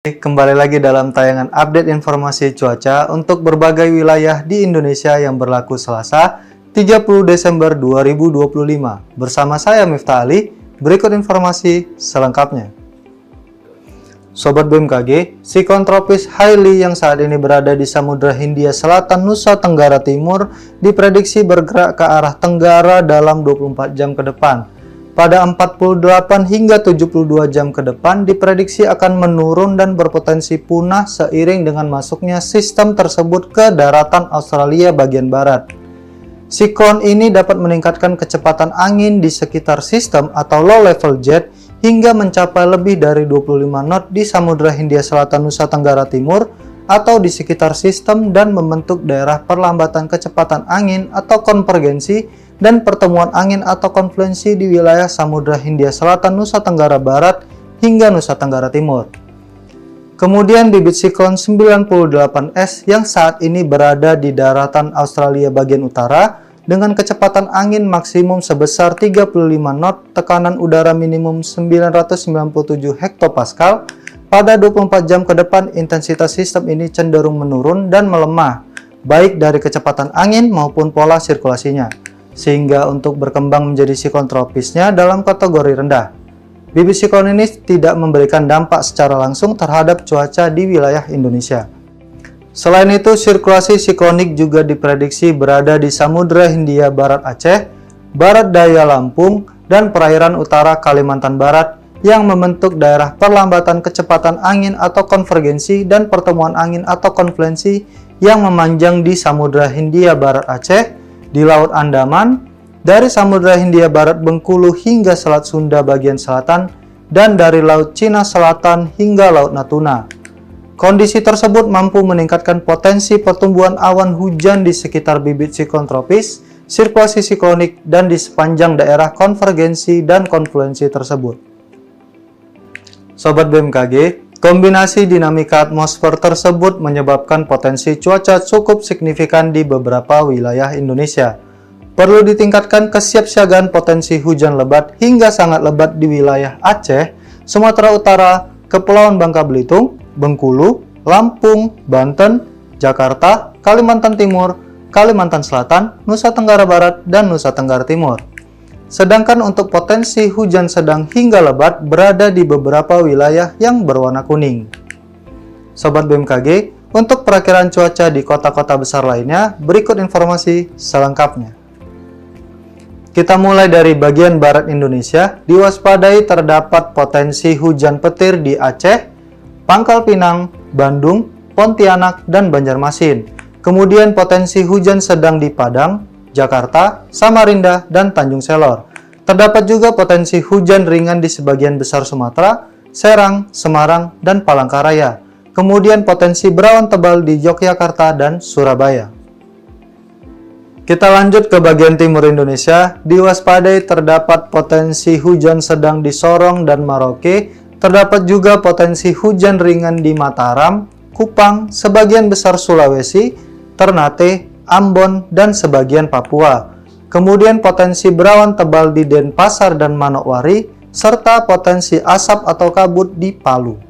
Kembali lagi dalam tayangan update informasi cuaca untuk berbagai wilayah di Indonesia yang berlaku Selasa 30 Desember 2025. Bersama saya Miftah Ali, berikut informasi selengkapnya. Sobat BMKG, siklon tropis Hailey yang saat ini berada di Samudra Hindia Selatan, Nusa Tenggara Timur diprediksi bergerak ke arah tenggara dalam 24 jam ke depan. Pada 48 hingga 72 jam ke depan diprediksi akan menurun dan berpotensi punah seiring dengan masuknya sistem tersebut ke daratan Australia bagian barat. Siklon ini dapat meningkatkan kecepatan angin di sekitar sistem atau low level jet hingga mencapai lebih dari 25 knot di Samudra Hindia Selatan Nusa Tenggara Timur atau di sekitar sistem dan membentuk daerah perlambatan kecepatan angin atau konvergensi dan pertemuan angin atau konfluensi di wilayah Samudra Hindia Selatan, Nusa Tenggara Barat hingga Nusa Tenggara Timur. Kemudian bibit siklon 98S yang saat ini berada di daratan Australia bagian utara dengan kecepatan angin maksimum sebesar 35 knot, tekanan udara minimum 997 hektopascal. Pada 24 jam ke depan intensitas sistem ini cenderung menurun dan melemah, baik dari kecepatan angin maupun pola sirkulasinya, sehingga untuk berkembang menjadi siklon tropisnya dalam kategori rendah. Bibit siklon ini tidak memberikan dampak secara langsung terhadap cuaca di wilayah Indonesia. Selain itu, sirkulasi siklonik juga diprediksi berada di Samudra Hindia Barat Aceh, Barat Daya Lampung, dan perairan utara Kalimantan Barat yang membentuk daerah perlambatan kecepatan angin atau konvergensi dan pertemuan angin atau konfluensi yang memanjang di Samudra Hindia Barat Aceh, di Laut Andaman, dari Samudra Hindia Barat Bengkulu hingga Selat Sunda bagian selatan, dan dari Laut Cina Selatan hingga Laut Natuna. Kondisi tersebut mampu meningkatkan potensi pertumbuhan awan hujan di sekitar bibit siklon tropis, sirkulasi siklonik, dan di sepanjang daerah konvergensi dan konfluensi tersebut. Sobat BMKG, kombinasi dinamika atmosfer tersebut menyebabkan potensi cuaca cukup signifikan di beberapa wilayah Indonesia. Perlu ditingkatkan kesiapsiagaan potensi hujan lebat hingga sangat lebat di wilayah Aceh, Sumatera Utara, Kepulauan Bangka Belitung, Bengkulu, Lampung, Banten, Jakarta, Kalimantan Timur, Kalimantan Selatan, Nusa Tenggara Barat, dan Nusa Tenggara Timur. Sedangkan untuk potensi hujan sedang hingga lebat berada di beberapa wilayah yang berwarna kuning. Sobat BMKG, untuk perakiraan cuaca di kota-kota besar lainnya, berikut informasi selengkapnya. Kita mulai dari bagian barat Indonesia, diwaspadai terdapat potensi hujan petir di Aceh, Pangkal Pinang, Bandung, Pontianak, dan Banjarmasin. Kemudian potensi hujan sedang di Padang, Jakarta, Samarinda, dan Tanjung Selor. Terdapat juga potensi hujan ringan di sebagian besar Sumatera, Serang, Semarang, dan Palangkaraya. Kemudian potensi berawan tebal di Yogyakarta dan Surabaya. Kita lanjut ke bagian timur Indonesia, diwaspadai terdapat potensi hujan sedang di Sorong dan Merauke. Terdapat juga potensi hujan ringan di Mataram, Kupang, sebagian besar Sulawesi, Ternate, Ambon, dan sebagian Papua. Kemudian potensi berawan tebal di Denpasar dan Manokwari, serta potensi asap atau kabut di Palu.